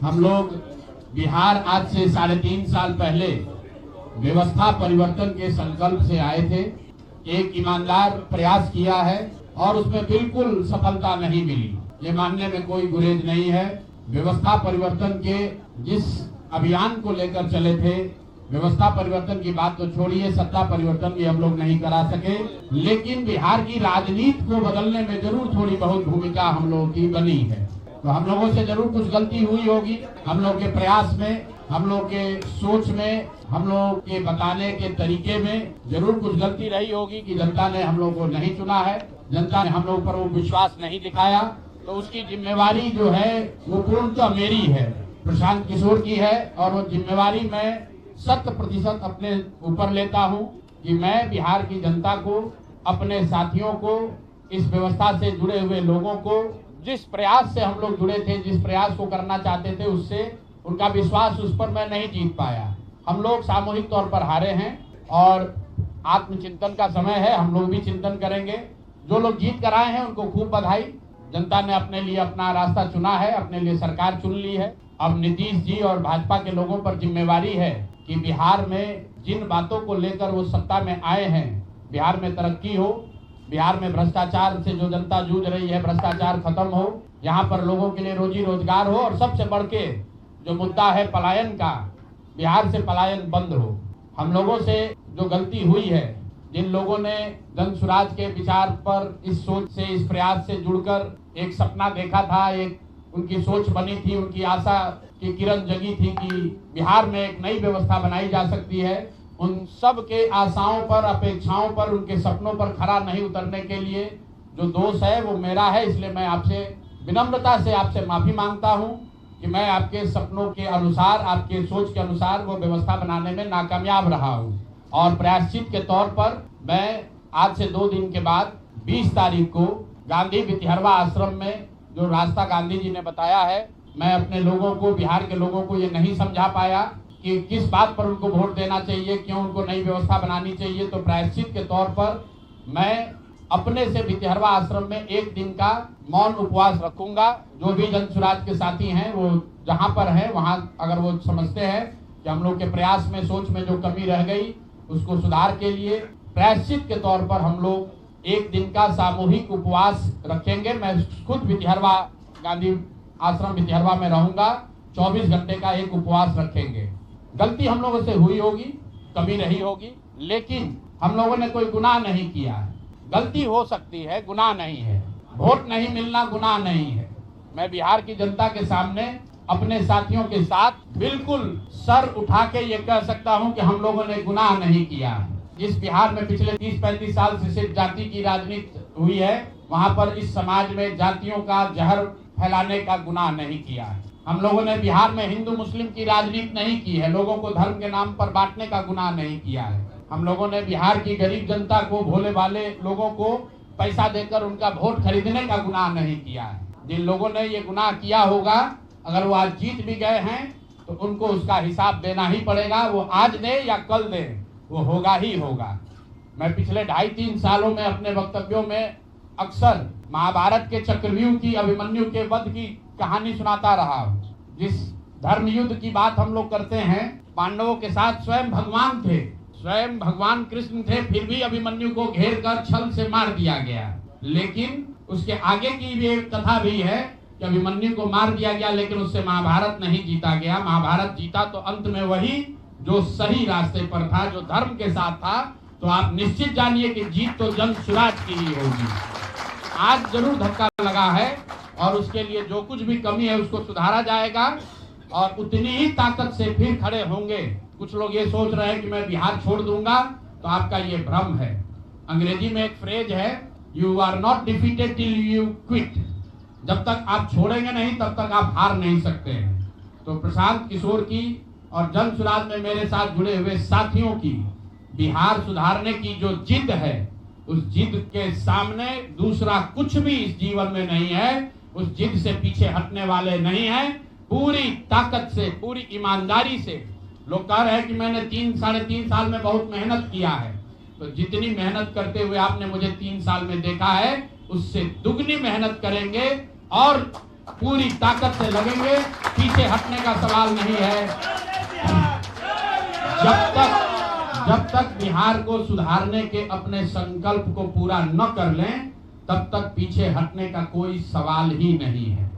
हम लोग बिहार आज से 3.5 साल पहले व्यवस्था परिवर्तन के संकल्प से आए थे। एक ईमानदार प्रयास किया है और उसमें बिल्कुल सफलता नहीं मिली, ये मानने में कोई गुरेज नहीं है। व्यवस्था परिवर्तन के जिस अभियान को लेकर चले थे, व्यवस्था परिवर्तन की बात तो छोड़िए, सत्ता परिवर्तन भी हम लोग नहीं करा सके, लेकिन बिहार की राजनीति को बदलने में जरूर थोड़ी बहुत भूमिका हम लोगों की बनी है। तो हम लोगों से जरूर कुछ गलती हुई होगी, हम लोग के प्रयास में, हम लोग के सोच में, हम लोग के बताने के तरीके में जरूर कुछ गलती रही होगी कि जनता ने हम लोग को नहीं चुना है, जनता ने हम लोग पर वो विश्वास नहीं दिखाया। तो उसकी जिम्मेवारी जो है वो पूर्णतः मेरी है, प्रशांत किशोर की है, और वो जिम्मेवारी मैं 100% अपने ऊपर लेता हूं कि मैं बिहार की जनता को, अपने साथियों को, इस व्यवस्था से जुड़े हुए लोगों को, जिस प्रयास से हम लोग जुड़े थे, जिस प्रयास को करना चाहते थे, उससे उनका विश्वास उस पर मैं नहीं जीत पाया। हम लोग सामूहिक तौर पर हारे हैं और आत्मचिंतन का समय है, हम लोग भी चिंतन करेंगे। जो लोग जीत कर आए हैं उनको खूब बधाई, जनता ने अपने लिए अपना रास्ता चुना है, अपने लिए सरकार चुन ली है। अब नीतीश जी और भाजपा के लोगों पर जिम्मेवारी है कि बिहार में जिन बातों को लेकर वो सत्ता में आए हैं, बिहार में तरक्की हो, बिहार में भ्रष्टाचार से जो जनता जूझ रही है, भ्रष्टाचार खत्म हो, यहाँ पर लोगों के लिए रोजी रोजगार हो, और सबसे बढ़ के जो मुद्दा है पलायन का, बिहार से पलायन बंद हो। हम लोगों से जो गलती हुई है, जिन लोगों ने जन स्वराज के विचार पर, इस सोच से, इस प्रयास से जुड़कर एक सपना देखा था, एक उनकी सोच बनी थी, उनकी आशा की किरण जगी थी कि बिहार में एक नई व्यवस्था बनाई जा सकती है, उन सब के आशाओं पर, अपेक्षाओं पर, उनके सपनों पर खरा नहीं उतरने के लिए जो दोष है वो मेरा है। इसलिए मैं आपसे विनम्रता से आपसे माफी मांगता हूं कि मैं आपके सपनों के अनुसार, आपके सोच के अनुसार वो व्यवस्था बनाने में नाकामयाब रहा हूं। और प्रायश्चित के तौर पर मैं आज से 2 दिन के बाद 20 तारीख को गांधी वितिहरवा आश्रम में जो रास्ता गांधी जी ने बताया है, मैं अपने लोगों को, बिहार के लोगों को ये नहीं समझा पाया कि किस बात पर उनको वोट देना चाहिए, क्यों उनको नई व्यवस्था बनानी चाहिए। तो प्रायश्चित के तौर पर मैं अपने से वितिहरवा आश्रम में 1 दिन का मौन उपवास रखूंगा। जो भी जन स्वराज के साथी हैं वो जहां पर हैं वहां, अगर वो समझते हैं कि हम लोग के प्रयास में, सोच में जो कमी रह गई, उसको सुधार के लिए प्रायश्चित के तौर पर हम लोग 1 दिन का सामूहिक उपवास रखेंगे। मैं खुद वितिहरवा, गांधी आश्रम वितिहरवा में रहूंगा, 24 घंटे का एक उपवास रखेंगे। गलती हम लोगों से हुई होगी, कमी रही होगी, लेकिन हम लोगों ने कोई गुनाह नहीं किया है। गलती हो सकती है, गुनाह नहीं है। वोट नहीं मिलना गुनाह नहीं है। मैं बिहार की जनता के सामने अपने साथियों के साथ बिल्कुल सर उठा के ये कह सकता हूं कि हम लोगों ने गुनाह नहीं किया है। जिस बिहार में पिछले 30-35 साल से सिर्फ जाति की राजनीति हुई है, वहां पर इस समाज में जातियों का जहर फैलाने का गुनाह नहीं किया है। हम लोगों ने बिहार में हिंदू मुस्लिम की राजनीति नहीं की है, लोगों को धर्म के नाम पर बांटने का गुनाह नहीं किया है। हम लोगों ने बिहार की गरीब जनता को, भोले भाले लोगों को पैसा देकर उनका वोट खरीदने का गुनाह नहीं किया है। जिन लोगों ने ये गुनाह किया होगा, अगर वो आज जीत भी गए हैं तो उनको उसका हिसाब देना ही पड़ेगा। वो आज दे या कल दे, वो होगा ही होगा। मैं पिछले 2.5-3 सालों में अपने वक्तव्यों में अक्सर महाभारत के चक्रव्यूह की, अभिमन्यु के वध की कहानी सुनाता रहा हूँ। जिस धर्म युद्ध की बात हम लोग करते हैं, पांडवों के साथ स्वयं भगवान थे, स्वयं भगवान कृष्ण थे, फिर भी अभिमन्यु को घेर कर छल से मार दिया गया। लेकिन उसके आगे की भी एक कथा भी है कि अभिमन्यु को मार दिया गया, लेकिन उससे महाभारत नहीं जीता गया। महाभारत जीता तो अंत में वही जो सही रास्ते पर था, जो धर्म के साथ था। तो आप निश्चित जानिए कि जीत तो जन स्वराज की ही होगी। आज जरूर धक्का लगा है और उसके लिए जो कुछ भी कमी है उसको सुधारा जाएगा और उतनी ही ताकत से फिर खड़े होंगे। कुछ लोग ये सोच रहे हैं कि मैं बिहार छोड़ दूंगा, तो आपका ये भ्रम है। अंग्रेजी में एक फ्रेज है, you are not defeated till you quit. जब तक आप छोड़ेंगे नहीं तब तक आप हार नहीं सकते हैं। तो प्रशांत किशोर की और जन स्वराज में मेरे साथ जुड़े हुए साथियों की बिहार सुधारने की जो जिद है, उस जिद के सामने दूसरा कुछ भी इस जीवन में नहीं है। उस जिद से पीछे हटने वाले नहीं हैं। पूरी ताकत से, पूरी ईमानदारी से। लोग कह रहे हैं कि मैंने 3-3.5 साल में बहुत मेहनत किया है, तो जितनी मेहनत करते हुए आपने मुझे 3 साल में देखा है, उससे दुगनी मेहनत करेंगे और पूरी ताकत से लगेंगे, पीछे हटने का सवाल नहीं है। जब तक बिहार को सुधारने के अपने संकल्प को पूरा न कर लें, तब तक पीछे हटने का कोई सवाल ही नहीं है।